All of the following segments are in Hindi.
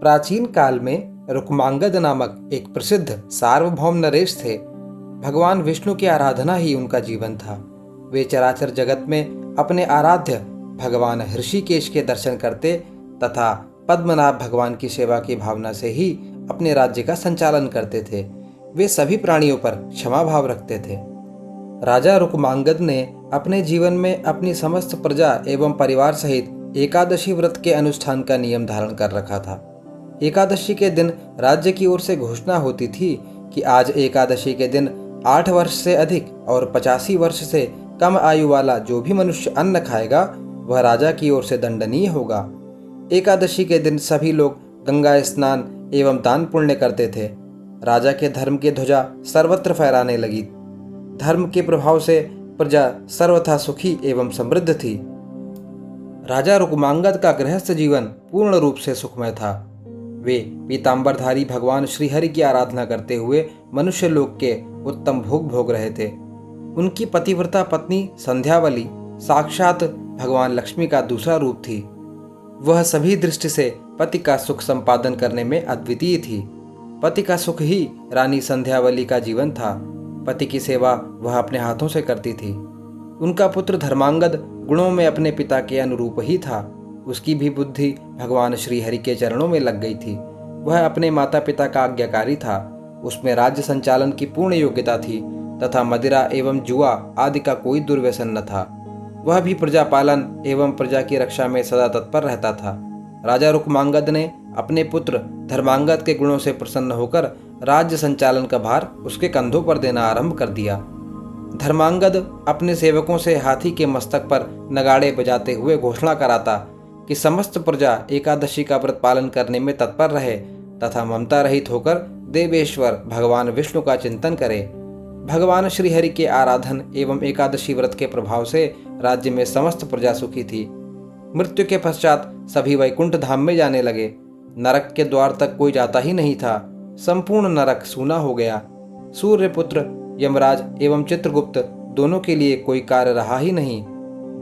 प्राचीन काल में रुक्मांगद नामक एक प्रसिद्ध सार्वभौम नरेश थे। भगवान विष्णु की आराधना ही उनका जीवन था। वे चराचर जगत में अपने आराध्य भगवान ऋषिकेश के दर्शन करते तथा पद्मनाभ भगवान की सेवा की भावना से ही अपने राज्य का संचालन करते थे। वे सभी प्राणियों पर क्षमा भाव रखते थे। राजा रुक्मांगद ने अपने जीवन में अपनी समस्त प्रजा एवं परिवार सहित एकादशी व्रत के अनुष्ठान का नियम धारण कर रखा था। एकादशी के दिन राज्य की ओर से घोषणा होती थी कि आज एकादशी के दिन 8 वर्ष से अधिक और 85 वर्ष से कम आयु वाला जो भी मनुष्य अन्न खाएगा वह राजा की ओर से दंडनीय होगा। एकादशी के दिन सभी लोग गंगा स्नान एवं दान पुण्य करते थे। राजा के धर्म की ध्वजा सर्वत्र फहराने लगी। धर्म के प्रभाव से प्रजा सर्वथा सुखी एवं समृद्ध थी। राजा रुक्मांगद का गृहस्थ जीवन पूर्ण रूप से सुखमय था। वे पीतांबरधारी भगवान श्रीहरि की आराधना करते हुए मनुष्य लोक के उत्तम भोग भोग रहे थे। उनकी पतिव्रता पत्नी संध्यावली साक्षात भगवान लक्ष्मी का दूसरा रूप थी। वह सभी दृष्टि से पति का सुख संपादन करने में अद्वितीय थी। पति का सुख ही रानी संध्यावली का जीवन था। पति की सेवा वह अपने हाथों से करती थी। उनका पुत्र धर्मांगद गुणों में अपने पिता के अनुरूप ही था। उसकी भी बुद्धि भगवान श्रीहरि के चरणों में लग गई थी। वह अपने माता पिता का आज्ञाकारी था। उसमें राज्य संचालन की पूर्ण योग्यता थी तथा मदिरा एवं जुआ आदि का कोई दुर्व्यसन न था। वह भी प्रजा पालन एवं प्रजा की रक्षा में सदा तत्पर रहता था। राजा रुक्मांगद ने अपने पुत्र धर्मांगद के गुणों से प्रसन्न होकर राज्य संचालन का भार उसके कंधों पर देना आरंभ कर दिया। धर्मांगद अपने सेवकों से हाथी के मस्तक पर नगाड़े बजाते हुए घोषणा कराता कि समस्त प्रजा एकादशी का व्रत पालन करने में तत्पर रहे तथा ममता रहित होकर देवेश्वर भगवान विष्णु का चिंतन करे। भगवान श्रीहरि के आराधन एवं एकादशी व्रत के प्रभाव से राज्य में समस्त प्रजा सुखी थी। मृत्यु के पश्चात सभी वैकुंठ धाम में जाने लगे। नरक के द्वार तक कोई जाता ही नहीं था। संपूर्ण नरक सूना हो गया। सूर्यपुत्र यमराज एवं चित्रगुप्त दोनों के लिए कोई कार्य रहा ही नहीं।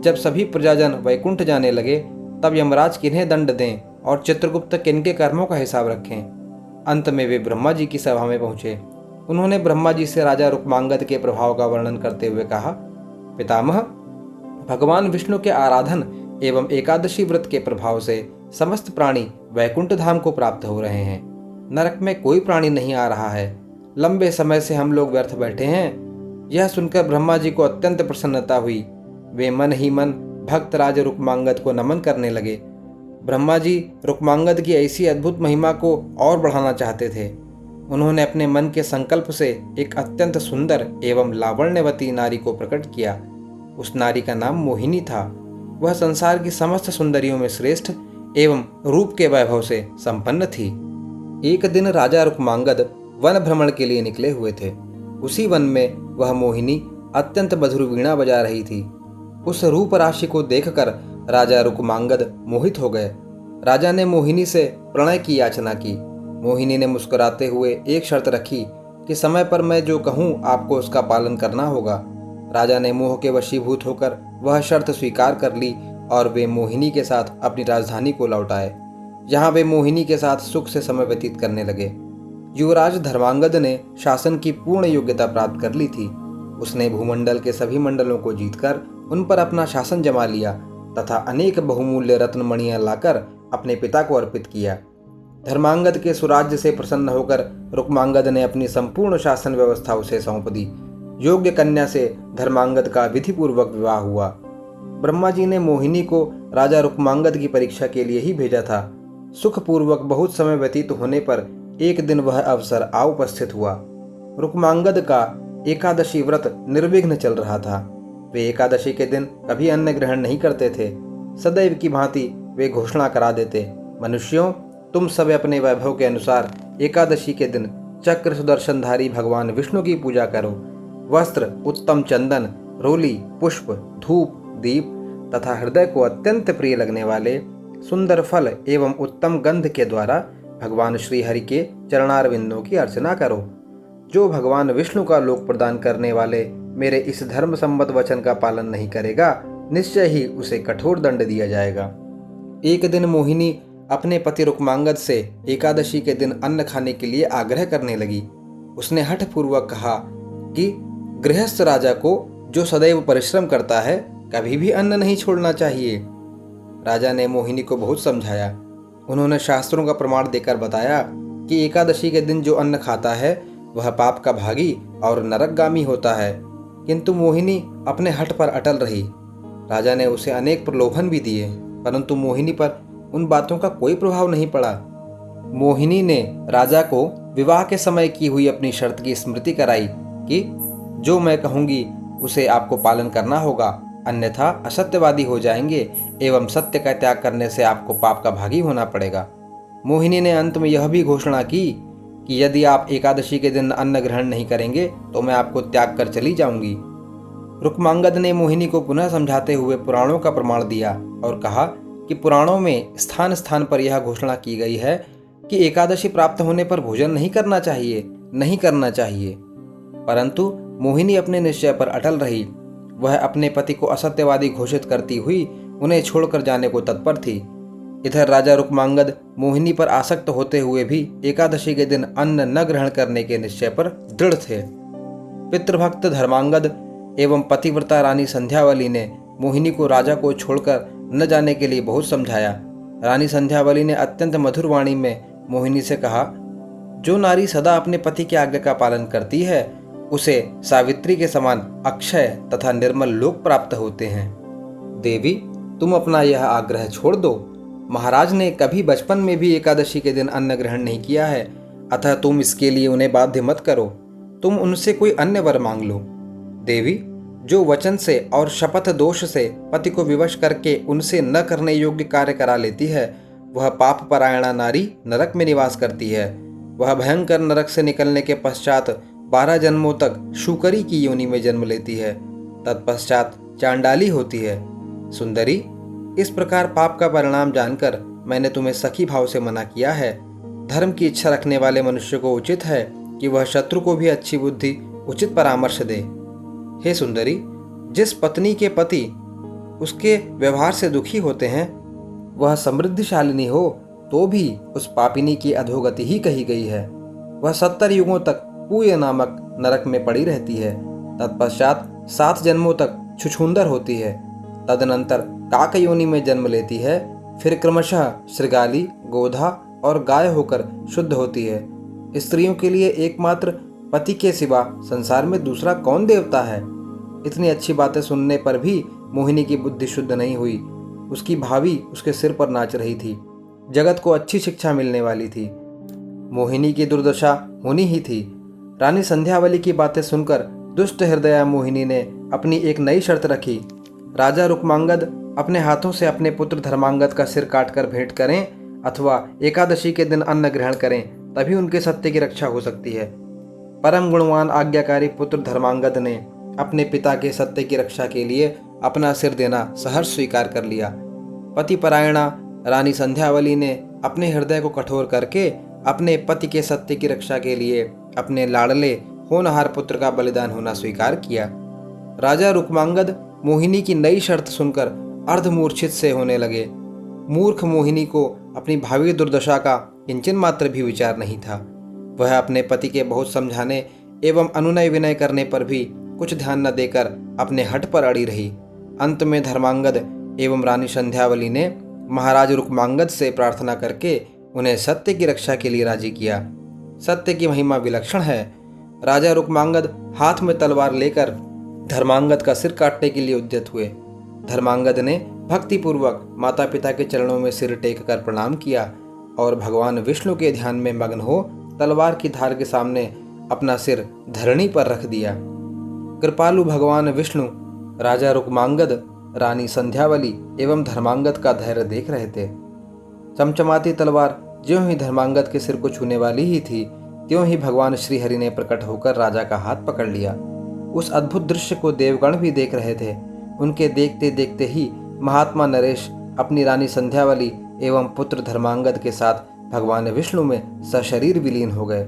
जब सभी प्रजाजन वैकुंठ जाने लगे तब यमराज किन्हें दंड दें और चित्रगुप्त किनके कर्मों का हिसाब रखें। अंत में वे ब्रह्मा जी की सभा में पहुंचे। उन्होंने ब्रह्मा जी से राजा रुक्मांगद के प्रभाव का वर्णन करते हुए कहा, पितामह, भगवान विष्णु के आराधन एवं एकादशी व्रत के प्रभाव से समस्त प्राणी वैकुंठ धाम को प्राप्त हो रहे हैं। नरक में कोई प्राणी नहीं आ रहा है। लंबे समय से हम लोग व्यर्थ बैठे हैं। यह सुनकर ब्रह्मा जी को अत्यंत प्रसन्नता हुई। वे मन ही मन भक्त राजा रुक्मांगद को नमन करने लगे। ब्रह्मा जी रुक्मांगद की ऐसी अद्भुत महिमा को और बढ़ाना चाहते थे। उन्होंने अपने मन के संकल्प से एक अत्यंत सुंदर एवं लावण्यवती नारी को प्रकट किया। उस नारी का नाम मोहिनी था। वह संसार की समस्त सुंदरियों में श्रेष्ठ एवं रूप के वैभव से संपन्न थी। एक दिन राजा रुक्मांगद वन भ्रमण के लिए निकले हुए थे। उसी वन में वह मोहिनी अत्यंत मधुर वीणा बजा रही थी। उस रूप राशि को देखकर राजा रुक्मांगद मोहित हो गए। राजा ने मोहिनी से प्रणय की याचना की। मोहिनी ने मुस्कुराते हुए एक शर्त रखी कि समय पर मैं जो कहूँ आपको उसका पालन करना होगा। राजा ने मोह के वशीभूत होकर वह शर्त स्वीकार कर ली और वे मोहिनी के साथ अपनी राजधानी को लौट आए। यहाँ वे मोहिनी के साथ सुख से समय व्यतीत करने लगे। युवराज धर्मांगद ने शासन की पूर्ण योग्यता प्राप्त कर ली थी। उसने भूमंडल के सभी मंडलों को जीतकर उन पर अपना शासन जमा लिया तथा अनेक बहुमूल्य रत्न मणियां लाकर अपने पिता को अर्पित किया। धर्मांगद के सुराज्य से प्रसन्न होकर रुक्मांगद ने अपनी संपूर्ण शासन व्यवस्था उसे सौंप दी। योग्य कन्या से धर्मांगद का विधिपूर्वक विवाह हुआ। ब्रह्मा जी ने मोहिनी को राजा रुक्मांगद की परीक्षा के लिए ही भेजा था। सुखपूर्वक बहुत समय व्यतीत होने पर एक दिन वह अवसर आ उपस्थित हुआ। रुक्मांगद का एकादशी व्रत निर्विघ्न चल रहा था। वे एकादशी के दिन कभी अन्न ग्रहण नहीं करते थे। सदैव की भांति वे घोषणा करा देते, मनुष्यों, तुम सब अपने वैभव के अनुसार एकादशी के दिन चक्र सुदर्शनधारी भगवान विष्णु की पूजा करो। वस्त्र, उत्तम चंदन, रोली, पुष्प, धूप, दीप तथा हृदय को अत्यंत प्रिय लगने वाले सुंदर फल एवं उत्तम गंध के द्वारा भगवान श्रीहरि के चरणारविंदों की अर्चना करो। जो भगवान विष्णु का लोक प्रदान करने वाले मेरे इस धर्म सम्मत वचन का पालन नहीं करेगा, निश्चय ही उसे कठोर दंड दिया जाएगा। एक दिन मोहिनी अपने पति रुक्मांगद से एकादशी के दिन अन्न खाने के लिए आग्रह करने लगी। उसने हठपूर्वक कहा कि गृहस्थ राजा को जो सदैव परिश्रम करता है कभी भी अन्न नहीं छोड़ना चाहिए। राजा ने मोहिनी को बहुत समझाया। उन्होंने शास्त्रों का प्रमाण देकर बताया कि एकादशी के दिन जो अन्न खाता है वह पाप का भागी और नरकगामी होता है। किंतु मोहिनी अपने हठ पर अटल रही। राजा ने उसे अनेक प्रलोभन भी दिए, परंतु मोहिनी पर उन बातों का कोई प्रभाव नहीं पड़ा। मोहिनी ने राजा को विवाह के समय की हुई अपनी शर्त की स्मृति कराई कि जो मैं कहूँगी उसे आपको पालन करना होगा, अन्यथा असत्यवादी हो जाएंगे एवं सत्य का त्याग करने से आपको पाप का भागी होना पड़ेगा। मोहिनी ने अंत में यह भी घोषणा की कि यदि आप एकादशी के दिन अन्न ग्रहण नहीं करेंगे तो मैं आपको त्याग कर चली जाऊंगी। रुक्मांगद ने मोहिनी को पुनः समझाते हुए पुराणों का प्रमाण दिया और कहा कि पुराणों में स्थान स्थान पर यह घोषणा की गई है कि एकादशी प्राप्त होने पर भोजन नहीं करना चाहिए। परंतु मोहिनी अपने निश्चय पर अटल रही। वह अपने पति को असत्यवादी घोषित करती हुई उन्हें छोड़कर जाने को तत्पर थी। इधर राजा रुक्मांगद मोहिनी पर आसक्त होते हुए भी एकादशी के दिन अन्न न ग्रहण करने के निश्चय पर दृढ़ थे। पितृभक्त धर्मांगद एवं पतिव्रता रानी संध्यावली ने मोहिनी को राजा को छोड़कर न जाने के लिए बहुत समझाया। रानी संध्यावली ने अत्यंत मधुर वाणी में मोहिनी से कहा, जो नारी सदा अपने पति की आज्ञा का पालन करती है उसे सावित्री के समान अक्षय तथा निर्मल लोक प्राप्त होते हैं। देवी, तुम अपना यह आग्रह छोड़ दो। महाराज ने कभी बचपन में भी एकादशी के दिन अन्न ग्रहण नहीं किया है, अतः तुम इसके लिए उन्हें बाध्य मत करो। तुम उनसे कोई अन्य वर मांग लो। देवी, जो वचन से और शपथ दोष से पति को विवश करके उनसे न करने योग्य कार्य करा लेती है, वह पाप परायणा नारी नरक में निवास करती है। वह भयंकर नरक से निकलने के पश्चात 12 जन्मों तक शूकरी की योनि में जन्म लेती है, तत्पश्चात चांडाली होती है। सुंदरी, इस प्रकार पाप का परिणाम जानकर मैंने तुम्हें सखी भाव से मना किया है। धर्म की इच्छा रखने वाले मनुष्य को उचित है कि वह शत्रु को भी अच्छी बुद्धि उचित परामर्श दे। हे सुंदरी, जिस पत्नी के पति उसके व्यवहार से दुखी होते हैं वह समृद्धिशालिनी हो तो भी उस पापिनी की अधोगति ही कही गई है। वह 70 युगों तक पूय नामक नरक में पड़ी रहती है, तत्पश्चात 7 जन्मों तक छुछुंदर होती है, तदनंतर काक योनि में जन्म लेती है, फिर क्रमशः श्रृगाली, गोधा और गाय होकर शुद्ध होती है। स्त्रियों के लिए एकमात्र पति के सिवा संसार में दूसरा कौन देवता है। इतनी अच्छी बातें सुनने पर भी मोहिनी की बुद्धि शुद्ध नहीं हुई। उसकी भावी उसके सिर पर नाच रही थी। जगत को अच्छी शिक्षा मिलने वाली थी। मोहिनी की दुर्दशा होनी ही थी। रानी संध्यावली की बातें सुनकर दुष्ट हृदया मोहिनी ने अपनी एक नई शर्त रखी। राजा रुक्मांगद अपने हाथों से अपने पुत्र धर्मांगद का सिर काटकर भेंट करें अथवा एकादशी के दिन अन्न ग्रहण करें, तभी उनके सत्य की रक्षा हो सकती है। परम गुणवान आज्ञाकारी पुत्र धर्मांगद ने अपने पिता के सत्य की रक्षा के लिए अपना सिर देना सहर्ष स्वीकार कर लिया। पतिपरायणा रानी संध्यावली ने अपने हृदय को कठोर करके अपने पति के सत्य की रक्षा के लिए अपने लाडले होनहार पुत्र का बलिदान होना स्वीकार किया। राजा रुक्मांगद मोहिनी की नई शर्त सुनकर अर्धमूर्छित से होने लगे। मूर्ख मोहिनी को अपनी भावी दुर्दशा का किंचन मात्र भी विचार नहीं था। वह अपने पति के बहुत समझाने एवं अनुनय विनय करने पर भी कुछ ध्यान न देकर अपने हठ पर अड़ी रही। अंत में धर्मांगद एवं रानी संध्यावली ने महाराज रुक्मांगद से प्रार्थना करके उन्हें सत्य की रक्षा के लिए राजी किया। सत्य की महिमा विलक्षण है। राजा रुक्मांगद हाथ में तलवार लेकर धर्मांगद का सिर काटने के लिए उद्यत हुए। धर्मांगद ने भक्तिपूर्वक माता पिता के चरणों में सिर टेक कर प्रणाम किया और भगवान विष्णु के ध्यान में मग्न हो तलवार की धार के सामने अपना सिर धरणी पर रख दिया। कृपालु भगवान विष्णु राजा रुक्मांगद, रानी संध्यावली एवं धर्मांगद का धैर्य देख रहे थे। चमचमाती तलवार ज्यों ही धर्मांगद के सिर को छूने वाली ही थी, त्यों ही भगवान श्रीहरि ने प्रकट होकर राजा का हाथ पकड़ लिया। उस अद्भुत दृश्य को देवगण भी देख रहे थे। उनके देखते देखते ही महात्मा नरेश अपनी रानी संध्यावली एवं पुत्र धर्मांगद के साथ भगवान विष्णु में सशरीर विलीन हो गए।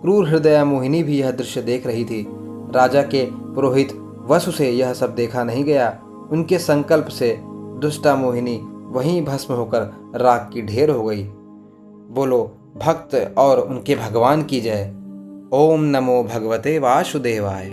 क्रूर हृदया मोहिनी भी यह दृश्य देख रही थी। राजा के पुरोहित वसु से यह सब देखा नहीं गया। उनके संकल्प से दुष्टा मोहिनी वहीं भस्म होकर राख की ढेर हो गई। बोलो भक्त और उनके भगवान की जय। ओम नमो भगवते वासुदेवाय।